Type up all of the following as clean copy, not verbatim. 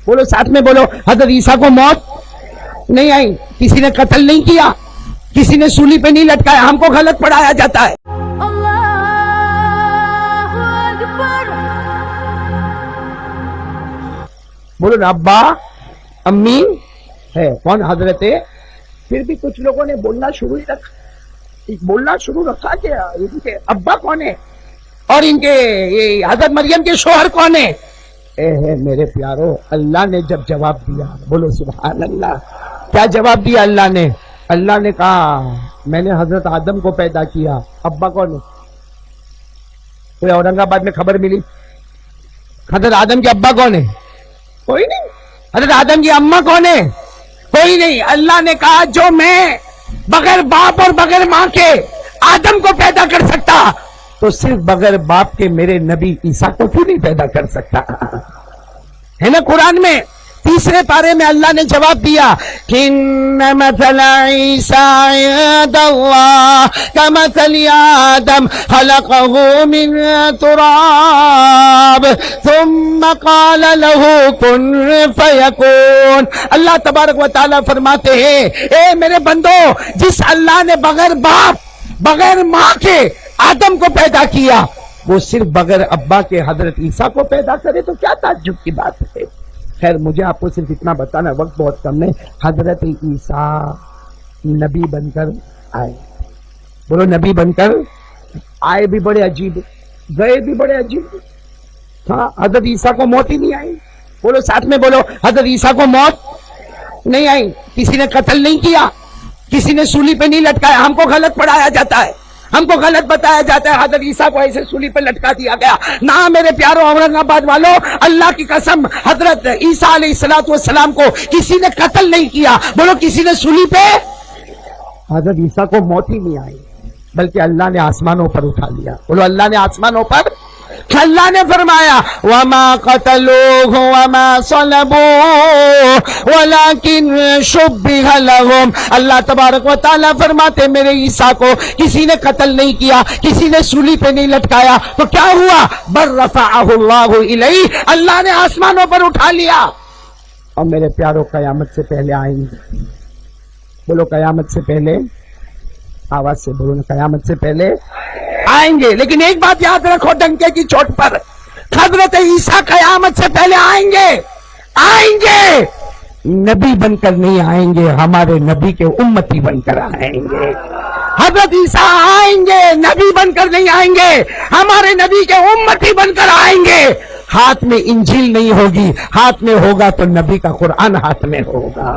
بولو ساتھ میں بولو، حضرت عیسیٰ کو موت نہیں آئی، کسی نے قتل نہیں کیا، کسی نے سولی پہ نہیں لٹکایا، ہم کو غلط پڑھایا جاتا ہے۔ بولو نا ابا امی ہے کون حضرت ہے؟ پھر بھی کچھ لوگوں نے بولنا شروع رکھا کہ ان کے ابا کون ہے اور ان کے یہ حضرت مریم کے شوہر کون ہے؟ اے میرے پیارو، اللہ نے جب جواب دیا، بولو سبحان اللہ، کیا جواب دیا اللہ نے؟ اللہ نے کہا میں نے حضرت آدم کو پیدا کیا، ابا کون ہے؟ کوئی اورنگ آباد میں خبر ملی حضرت آدم کے ابا کون ہے؟ کوئی نہیں۔ حضرت آدم کی اماں کون ہے؟ کوئی نہیں۔ اللہ نے کہا جو میں بغیر باپ اور بغیر ماں کے آدم کو پیدا کر سکتا تو صرف بغیر باپ کے میرے نبی عیسیٰ کو کیوں نہیں پیدا کر سکتا؟ ہے نا قرآن میں تیسرے پارے میں اللہ نے جواب دیا کہ ان مثل عیسیٰ عند اللہ کمثل آدم خلقه من تراب ثم قال له کن فیکون۔ اللہ تبارک و تعالیٰ فرماتے ہیں اے میرے بندو، جس اللہ نے بغیر باپ بغیر ماں کے آدم کو پیدا کیا وہ صرف بغیر ابا کے حضرت عیسیٰ کو پیدا کرے تو کیا تعجب کی بات ہے؟ خیر مجھے آپ کو صرف اتنا بتانا، وقت بہت کم ہے، حضرت عیسیٰ نبی بن کر آئے، بولو نبی بن کر آئے بھی بڑے عجیب، گئے بھی بڑے عجیب۔ ہاں حضرت عیسیٰ کو موت ہی نہیں آئی، بولو ساتھ میں بولو، حضرت عیسیٰ کو موت نہیں آئی، کسی نے قتل نہیں کیا، کسی نے سولی پہ نہیں لٹکایا، ہم کو غلط پڑھایا جاتا ہے، ہم کو غلط بتایا جاتا ہے حضرت عیسیٰ کو ایسے سولی پہ لٹکا دیا گیا۔ نہ میرے پیارو اورنگ آباد والوں، اللہ کی قسم حضرت عیسیٰ علیہ السلام کو کسی نے قتل نہیں کیا، بولو کسی نے سولی پہ، حضرت عیسیٰ کو موت ہی نہیں آئی بلکہ اللہ نے آسمانوں پر اٹھا لیا، بولو اللہ نے آسمانوں پر۔ اللہ نے فرمایا وَمَا قَتَلُوهُ وَمَا صَلَبُوهُ وَلَكِنْ شُبِّهَ لَهُمْ۔ اللہ تبارک و تعالیٰ فرماتے میرے عیسیٰ کو کسی نے قتل نہیں کیا، کسی نے سولی پہ نہیں لٹکایا، تو کیا ہوا؟ بَلْ رَفَعَهُ اللَّهُ إِلَيْهِ، اللہ نے آسمانوں پر اٹھا لیا۔ اور میرے پیارو قیامت سے پہلے آئیں گے، بولو قیامت سے پہلے، آواز سے بولو نا، قیامت سے پہلے آئیں گے۔ لیکن ایک بات یاد رکھو ڈنکے کی چوٹ پر، حضرت عیسیٰ قیامت سے پہلے آئیں گے، آئیں گے، نبی بن کر نہیں آئیں گے، ہمارے نبی کے امتی بن کر آئیں گے۔ حضرت عیسیٰ آئیں گے، نبی بن کر نہیں آئیں گے، ہمارے نبی کے امتی بن کر آئیں گے۔ ہاتھ میں انجیل نہیں ہوگی، ہاتھ میں ہوگا تو نبی کا قرآن ہاتھ میں ہوگا۔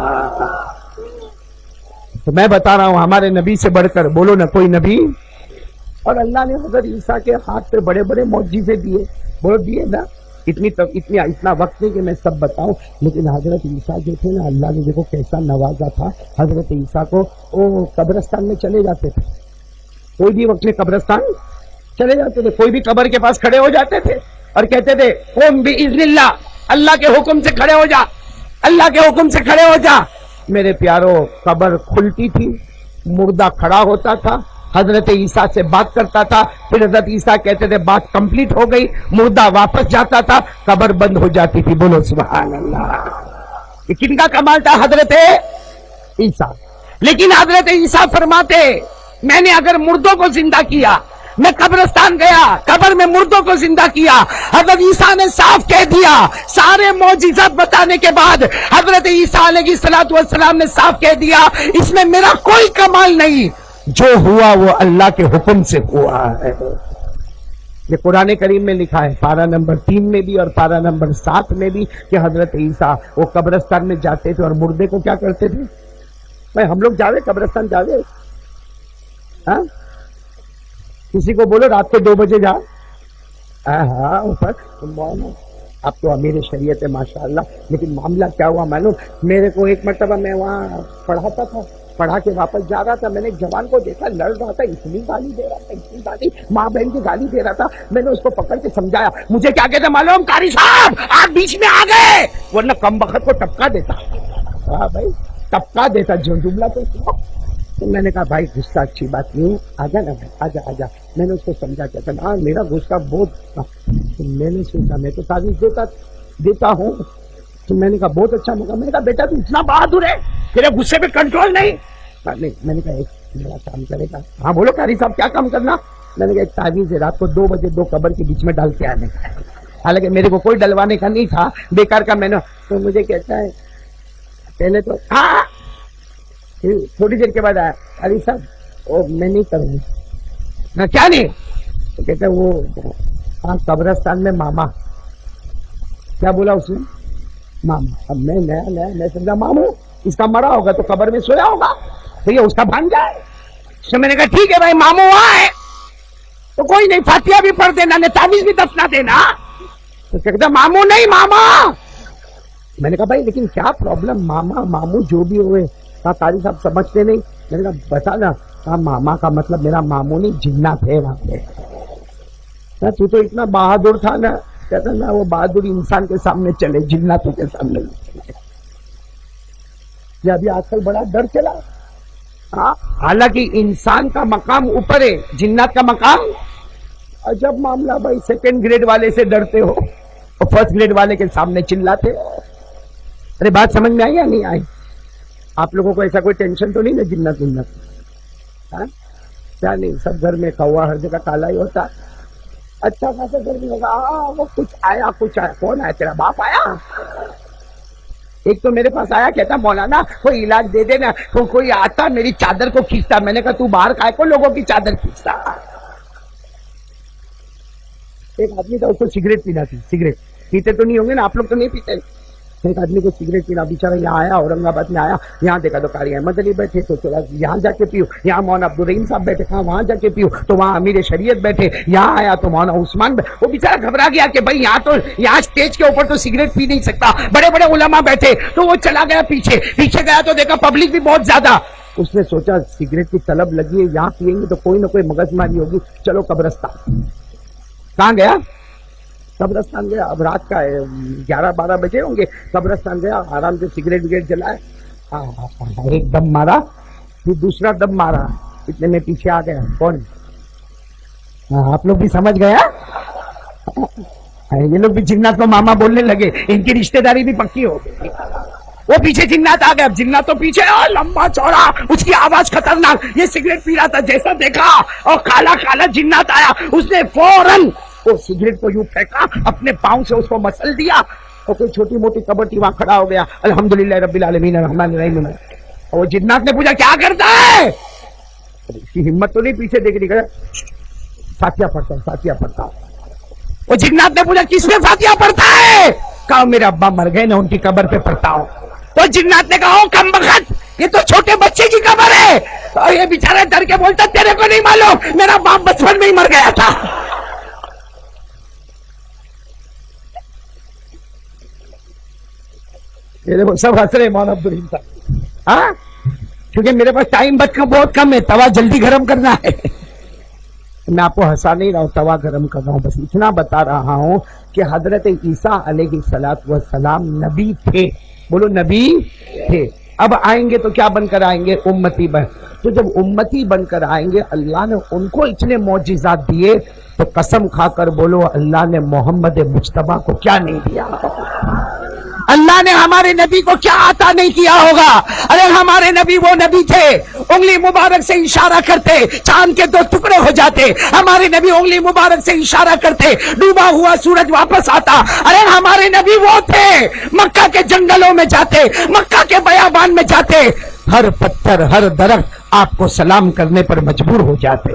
تو میں بتا رہا ہوں ہمارے نبی سے بڑھ کر بولو نا کوئی نبی۔ اور اللہ نے حضرت عیسیٰ کے ہاتھ پہ بڑے بڑے معجزے دیے، بولو دیے نا، اتنا وقت نہیں کہ میں سب بتاؤں، لیکن حضرت عیسیٰ جو تھے نا، اللہ نے دیکھو کیسا نوازا تھا حضرت عیسیٰ کو۔ وہ قبرستان میں چلے جاتے تھے، کوئی بھی وقت میں قبرستان چلے جاتے تھے، کوئی بھی قبر کے پاس کھڑے ہو جاتے تھے اور کہتے تھے قم بإذن اللہ، اللہ کے حکم سے کھڑے ہو جا، اللہ کے حکم سے کھڑے ہو جا۔ میرے پیارو قبر کھلتی تھی، مردہ کھڑا ہوتا تھا، حضرت عیسیٰ سے بات کرتا تھا، پھر حضرت عیسیٰ کہتے تھے بات کمپلیٹ ہو گئی، مردہ واپس جاتا تھا، قبر بند ہو جاتی تھی، بولو سبحان اللہ۔ یہ کن کا کمال تھا؟ حضرت عیسیٰ۔ لیکن حضرت عیسیٰ فرماتے میں نے اگر مردوں کو زندہ کیا، میں قبرستان گیا، قبر میں مردوں کو زندہ کیا، حضرت عیسیٰ نے صاف کہہ دیا، سارے معجزات بتانے کے بعد حضرت عیسیٰ علیہ السلام نے صاف کہہ دیا اس میں میرا کوئی کمال نہیں، جو ہوا وہ اللہ کے حکم سے ہوا ہے۔ یہ قرآن کریم میں لکھا ہے، پارہ نمبر 3 میں بھی اور پارہ نمبر 7 میں بھی، کہ حضرت عیسیٰ وہ قبرستان میں جاتے تھے اور مردے کو کیا کرتے تھے؟ بھائی ہم لوگ جاوے قبرستان جاوے؟ ہاں کسی کو بولو رات کو 2 بجے جا، ہاں اوپر اب تو امیر شریعت ہے ماشاءاللہ، لیکن معاملہ کیا ہوا معلوم؟ میرے کو ایک مرتبہ میں وہاں پڑھاتا تھا، پڑھا کے واپس جا رہا تھا، میں نے ایک جوان کو دیکھا لڑ رہا تھا، اتنی گالی دے رہا تھا، اتنی گالی، ماں بہن کی گالی دے رہا تھا۔ میں نے اس کو پکڑ کے سمجھایا، مجھے کیا کہتے معلوم؟ قاری صاحب آپ بیچ میں آ گئے، ورنہ کم بخت کو ٹپکا دیتا۔ ہاں بھائی ٹپکا دیتا، جو جملہ تو میں نے کہا بھائی غصہ اچھی بات نہیں، آجا نا بھائی، آجا آجا۔ میں نے اس کو سمجھا کہتا ہاں میرا غصہ بہت، میں نے سوچا میں تو تعویذ دیتا ہوں، تو میں نے کہا بہت اچھا موقع. میں نے کہا بیٹا تو اتنا بہادر ہے, تیرے غصے پہ کنٹرول نہیں. میں نے کہا ایک میرا کام کرے گا. ہاں بولو قاری صاحب کیا کام کرنا. میں نے کہا ایک تعویذ ہے, رات کو 2 بجے 2 قبر کے بیچ میں ڈال کے آنے کا. حالانکہ میرے کو کوئی ڈلوانے کا نہیں تھا, بیکار کا. میں نے تو مجھے کہتا ہے پہلے تو ہاں, تھوڑی دیر کے بعد آیا قاری صاحب وہ میں نہیں کروں گا. کیا نہیں؟ تو کہتا ہے وہ ہاں قبرستان میں ماما. کیا بولا اس نے؟ ماما. اب میں سمجھا ماموں اس کا مرا ہوگا تو قبر میں سویا ہوگا, تو یہ اس کا بھانجا ہے. تو میں نے کہا ٹھیک ہے بھائی ماموں وہاں ہے تو کوئی نہیں, فاتحہ بھی پڑھ دینا, تعویذ بھی دفنا دینا. تو کہتا ماموں نہیں ماما. میں نے کہا بھائی لیکن کیا پرابلم, ماما ماموں جو بھی ہوئے. کہا قاری صاحب سمجھتے نہیں. میں نے کہا بتا نا. کہا ماما کا مطلب میرا ماموں نہیں, جنات ہے وہاں پہ. تو اتنا بہادر تھا نا, کہتا نا وہ بہادر انسان کے سامنے چلے, جناتوں کے سامنے چلے. یہ ابھی آج کل بڑا ڈر چلا. حالانکہ انسان کا مقام اوپر ہے, جنات کا مقام. عجب معاملہ بھائی, 2nd گریڈ والے سے ڈرتے ہو اور 1st گریڈ والے کے سامنے چلاتے ہو. ارے بات سمجھ میں آئی یا نہیں آئی؟ آپ لوگوں کو ایسا کوئی ٹینشن تو نہیں نا جنت کیا نہیں؟ سب گھر میں کوا ہر جگہ کالا ہی ہوتا. اچھا خاصا گھر میں ہوگا. وہ کچھ آیا. کون آیا؟ تیرا باپ آیا. ایک تو میرے پاس آیا, کہتا مولانا کوئی علاج دے دے نا. کوئی آتا میری چادر کو کھینچتا. میں نے کہا تو باہر کھائے کو لوگوں کی چادر کھینچتا. ایک آدمی تھا, اس کو سگریٹ پینا تھی. سگریٹ پیتے تو نہیں ہوں گے نا آپ لوگ, تو نہیں پیتے. ایک آدمی کو سگریٹ پینا, بیچارہ یہاں آیا, اورنگ آباد میں آیا, یہاں دیکھا تو قاری احمد علی بیٹھے, تو چلا یہاں جا کے پیو. یہاں مولانا عبدالرحیم صاحب بیٹھے, کہاں وہاں جا کے پیو. تو وہاں امیر شریعت بیٹھے. یہاں آیا تو مولانا عثمان وہ بیچارہ گھبرا گیا کہ بھائی یہاں اسٹیج کے اوپر تو سگریٹ پی نہیں سکتا, بڑے بڑے علماء بیٹھے. تو وہ چلا گیا پیچھے گیا تو دیکھا پبلک بھی بہت زیادہ. اس نے سوچا سگریٹ کی طلب لگی ہے, یہاں پیئیں گے تو کوئی نہ کوئی مغز ماری ہوگی, چلو قبرستان. کہاں گیا؟ قبرستان گیا. اب رات کا 11-12 بجے ہوں گے. قبرستان گیا, آرام سے سگریٹ وگریٹ جلائے, ایک دم مارا, پھر دوسرا دم مارا. اتنے میں پیچھے آ گیا. کون؟ آپ لوگ بھی سمجھ گیا. یہ لوگ بھی جنات کو ماما بولنے لگے, ان کی رشتہ داری بھی پکی ہو گئی. وہ پیچھے جنات آ گیا. اب جنات تو پیچھے لمبا چوڑا, اس کی آواز خطرناک. یہ سگریٹ پی رہا تھا, جیسا دیکھا اور کالا کالا جنات آیا, اس نے فوراً وہ سگریٹ کو یوں پھینکا, اپنے پاؤں سے اس کو مسل دیا, اور کوئی چھوٹی موٹی کبٹی وہاں کھڑا ہو گیا. الحمدللہ رب العالمین الرحمن الرحیم. اور جنات نے پوچھا کیا کرتا ہے؟ اس کی ہمت تو نہیں پیچھے دیکھ رہی, فاتحہ پڑھتا ہوں, فاتحہ پڑھتا ہوں. وہ جنات نے پوچھا کس میں فاتحہ پڑھتا ہے؟ کہا میرے ابا مر گئے نا, ان کی قبر پہ پڑھتا ہوں. تو جنات نے کہا کمبخت, یہ تو چھوٹے بچے کی قبر ہے. اور یہ بیچارہ ڈر کے بولتا تیرے کو نہیں معلوم, میرا باپ بچپن میں ہی مر گیا تھا. سب ہنس رہے مولانا عبدالرحیم صاحب. ہاں کیونکہ میرے پاس ٹائم بہت کم ہے, توا جلدی گرم کرنا ہے. میں آپ کو ہنسا نہیں رہا ہوں, توا گرم کر رہا ہوں. بس اتنا بتا رہا ہوں کہ حضرت عیسیٰ علیہ السلام نبی تھے. بولو نبی تھے. اب آئیں گے تو کیا بن کر آئیں گے؟ امتی بن. تو جب امتی بن کر آئیں گے, اللہ نے ان کو اتنے معجزات دیے, تو قسم کھا کر بولو اللہ نے محمد مجتبیٰ کو کیا نہیں دیا. اللہ نے ہمارے نبی کو کیا عطا نہیں کیا ہوگا. ارے ہمارے نبی وہ نبی تھے, انگلی مبارک سے اشارہ کرتے, چاند کے 2 ٹکڑے ہو جاتے. ہمارے نبی انگلی مبارک سے اشارہ کرتے, ڈوبا ہوا سورج واپس آتا. ارے ہمارے نبی وہ تھے, مکہ کے جنگلوں میں جاتے, مکہ کے بیابان میں جاتے, ہر پتھر ہر درخت آپ کو سلام کرنے پر مجبور ہو جاتے.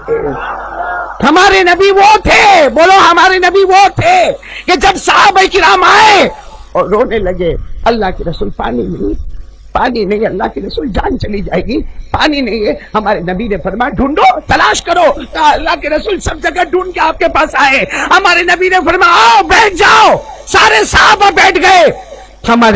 ہمارے نبی وہ تھے. بولو ہمارے نبی وہ تھے کہ جب صحابہ کرام آئے اور رونے لگے, اللہ کے رسول پانی نہیں, اللہ کے رسول جان چلی جائے گی, پانی نہیں ہے. ہمارے نبی نے فرمایا ڈھونڈو, تلاش کرو. اللہ کے رسول سب جگہ ڈھونڈ کے آپ کے پاس آئے. ہمارے نبی نے فرمایا آؤ بیٹھ جاؤ. سارے صحابہ بیٹھ گئے. ہمارے